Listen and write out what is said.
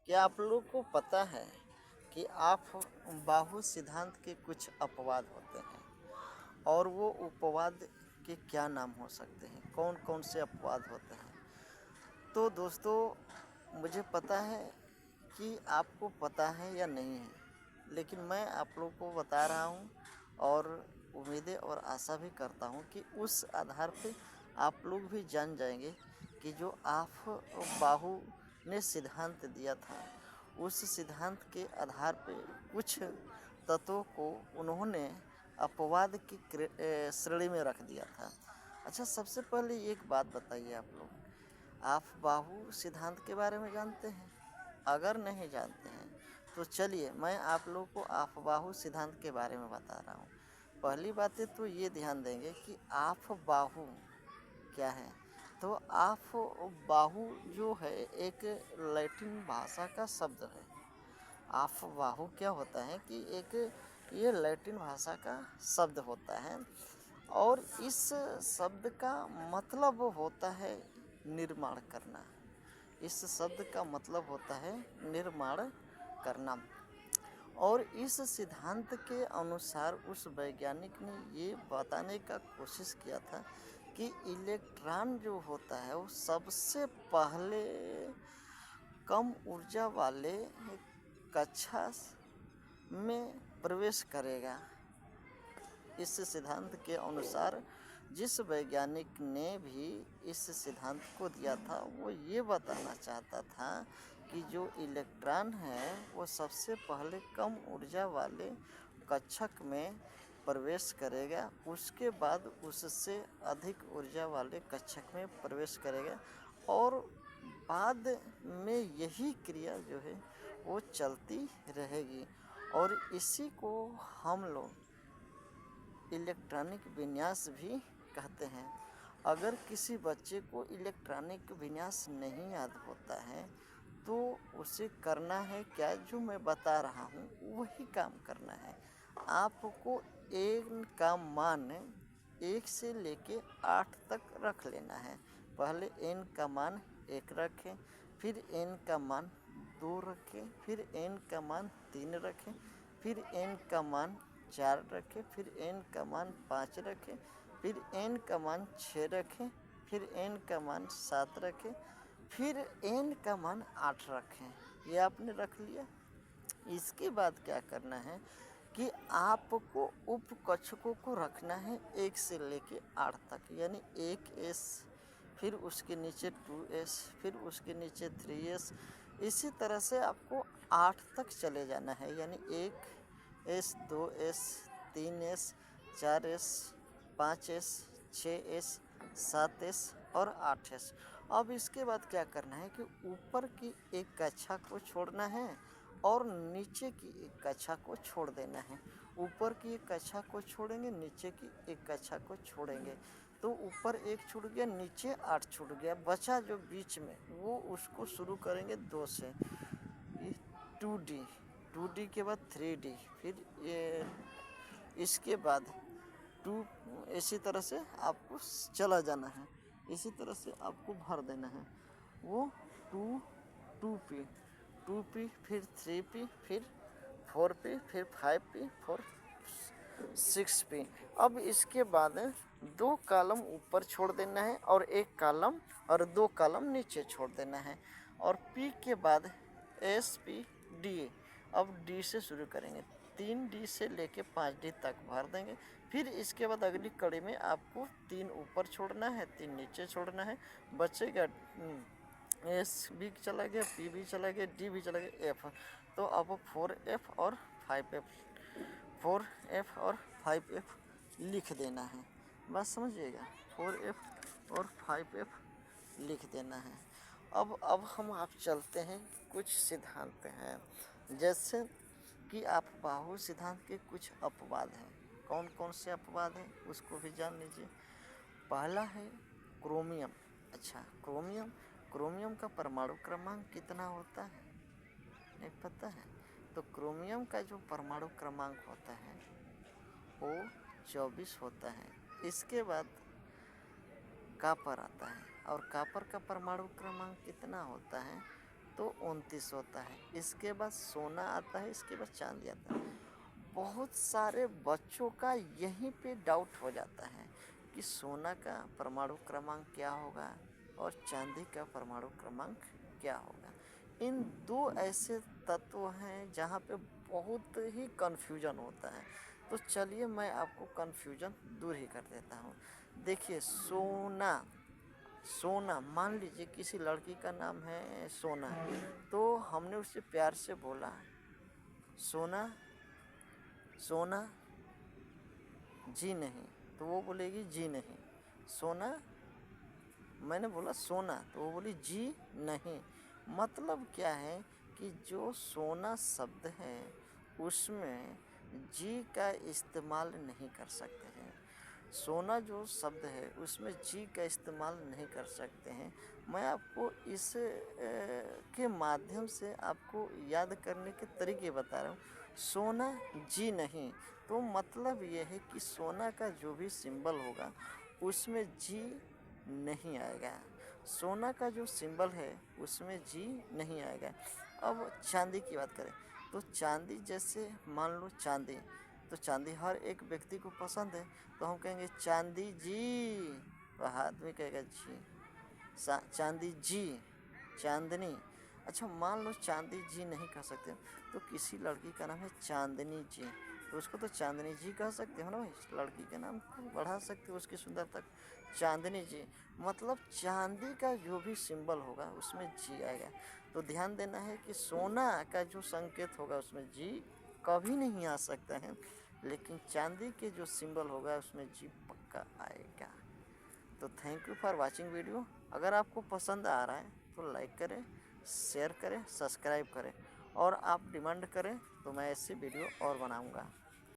क्या आप लोग को पता है कि आप बाहु सिद्धांत के कुछ अपवाद होते हैं और वो उपवाद के क्या नाम हो सकते हैं, कौन कौन से अपवाद होते हैं? तो दोस्तों, मुझे पता है कि आपको पता है या नहीं है, लेकिन मैं आप लोग को बता रहा हूँ और उम्मीदें और आशा भी करता हूँ कि उस आधार पे आप लोग भी जान जाएंगे कि जो आप बाहु ने सिद्धांत दिया था, उस सिद्धांत के आधार पे कुछ तत्वों को उन्होंने अपवाद की श्रेणी में रख दिया था। अच्छा, सबसे पहले एक बात बताइए आप लोग, आप बाहु सिद्धांत के बारे में जानते हैं? अगर नहीं जानते हैं तो चलिए मैं आप लोग को आपबाहु सिद्धांत के बारे में बता रहा हूँ। पहली बातें तो ये ध्यान देंगे कि आपबाहु क्या है। तो आपबाहु जो है एक लैटिन भाषा का शब्द है। आपबाहु क्या होता है कि एक ये लैटिन भाषा का शब्द होता है और इस शब्द का मतलब होता है निर्माण करना। इस शब्द का मतलब होता है निर्माण करना। और इस सिद्धांत के अनुसार उस वैज्ञानिक ने ये बताने का कोशिश किया था कि इलेक्ट्रॉन जो होता है वो सबसे पहले कम ऊर्जा वाले कक्षा में प्रवेश करेगा। इस सिद्धांत के अनुसार जिस वैज्ञानिक ने भी इस सिद्धांत को दिया था वो ये बताना चाहता था कि जो इलेक्ट्रॉन है वो सबसे पहले कम ऊर्जा वाले कक्षक में प्रवेश करेगा, उसके बाद उससे अधिक ऊर्जा वाले कक्षक में प्रवेश करेगा और बाद में यही क्रिया जो है वो चलती रहेगी। और इसी को हम लोग इलेक्ट्रॉनिक विन्यास भी कहते हैं। अगर किसी बच्चे को इलेक्ट्रॉनिक विन्यास नहीं याद होता है तो उसे करना है क्या, जो मैं बता रहा हूँ वही काम करना है। आपको एन का मान 1 से लेके 8 तक रख लेना है। पहले एन का मान 1 रखें, फिर एन का मान 2 रखें, फिर एन का मान 3 रखें, फिर एन का मान 4 रखें, फिर एन का मान 5 रखें, फिर एन का मान 6 रखें, फिर एन का मान 7 रखें, फिर एन का मान 8 रखें। ये आपने रख लिया। इसके बाद क्या करना है कि आपको उप कक्षकों को रखना है 1 से लेके 8 तक, यानी 1s, फिर उसके नीचे 2s, फिर उसके नीचे 3s। इसी तरह से आपको 8 तक चले जाना है, यानी 1s, 2s, 3s, 4s, 5s, 6s, 7s और 8s। अब इसके बाद क्या करना है कि ऊपर की एक कक्षा को छोड़ना है और नीचे की एक कक्षा को छोड़ देना है। ऊपर की एक कक्षा को छोड़ेंगे, नीचे की एक कक्षा को छोड़ेंगे, तो ऊपर 1 छूट गया, नीचे 8 छूट गया। बचा जो बीच में वो उसको शुरू करेंगे 2 से, 2D, 2D के बाद 3D, फिर ये इसके बाद 2, इसी तरह से आपको चला जाना है। इसी तरह से आपको भर देना है वो 2, 2P, 2P, फिर 3P, फिर 4P, फिर 5P, फिर 6P। अब इसके बाद 2 कॉलम ऊपर छोड़ देना है और 1 कॉलम और 2 कॉलम नीचे छोड़ देना है। और P के बाद SP, D। अब D से शुरू करेंगे, 3D से लेके 5D तक भर देंगे। फिर इसके बाद अगली कड़ी में आपको 3 ऊपर छोड़ना है, 3 नीचे छोड़ना है। बचेगा S भी चला गया, P भी चला गया, D भी चला गया, F। तो अब 4F और 5F, 4F और 5F लिख देना है। बस समझिएगा, 4F और 5F लिख देना है। अब हम आप चलते हैं, कुछ सिद्धांत हैं जैसे कि आप बाहु सिद्धांत के कुछ अपवाद हैं। कौन कौन से अपवाद हैं उसको भी जान लीजिए। पहला है क्रोमियम। अच्छा, क्रोमियम का परमाणु क्रमांक कितना होता है, नहीं पता है? तो क्रोमियम का जो परमाणु क्रमांक होता है वो 24 होता है। इसके बाद कॉपर आता है और कॉपर का परमाणु क्रमांक कितना होता है, तो 29 होता है। इसके बाद सोना आता है, इसके बाद चांदी आता है। बहुत सारे बच्चों का यहीं पे डाउट हो जाता है कि सोना का परमाणु क्रमांक क्या होगा और चांदी का परमाणु क्रमांक क्या होगा। इन दो ऐसे तत्व हैं जहाँ पे बहुत ही कन्फ्यूजन होता है। तो चलिए मैं आपको कन्फ्यूजन दूर ही कर देता हूँ। देखिए सोना, सोना मान लीजिए किसी लड़की का नाम है सोना, तो हमने उससे प्यार से बोला सोना, सोना जी नहीं, तो वो बोलेगी जी नहीं। सोना, मैंने बोला सोना, तो वो बोली जी नहीं। मतलब क्या है कि जो सोना शब्द है उसमें जी का इस्तेमाल नहीं कर सकते हैं। सोना जो शब्द है उसमें जी का इस्तेमाल नहीं कर सकते हैं। मैं आपको इस के माध्यम से आपको याद करने के तरीके बता रहा हूँ। सोना जी नहीं, तो मतलब ये है कि सोना का जो भी सिंबल होगा उसमें जी नहीं आएगा। सोना का जो सिंबल है उसमें जी नहीं आएगा। अब चांदी की बात करें तो चांदी, जैसे मान लो चांदी, तो चांदी हर एक व्यक्ति को पसंद है, तो हम कहेंगे चांदी जी, तो आदमी कहेगा जी। चांदी जी, चांदनी। अच्छा मान लो चांदी जी नहीं कह सकते, तो किसी लड़की का नाम है चांदनी जी, तो उसको तो चांदनी जी कह सकते हो ना भाई। लड़की के नाम को बढ़ा सकते हो उसकी सुंदरता, चांदनी जी। मतलब चांदी का जो भी सिंबल होगा उसमें जी आएगा। तो ध्यान देना है कि सोना का जो संकेत होगा उसमें जी कभी नहीं आ सकता है, लेकिन चांदी के जो सिंबल होगा उसमें जी पक्का आएगा। तो thank you for watching video. अगर आपको पसंद आ रहा है तो लाइक करें, शेयर करें, सब्सक्राइब करें, और आप डिमांड करें तो मैं ऐसी वीडियो और बनाऊंगा।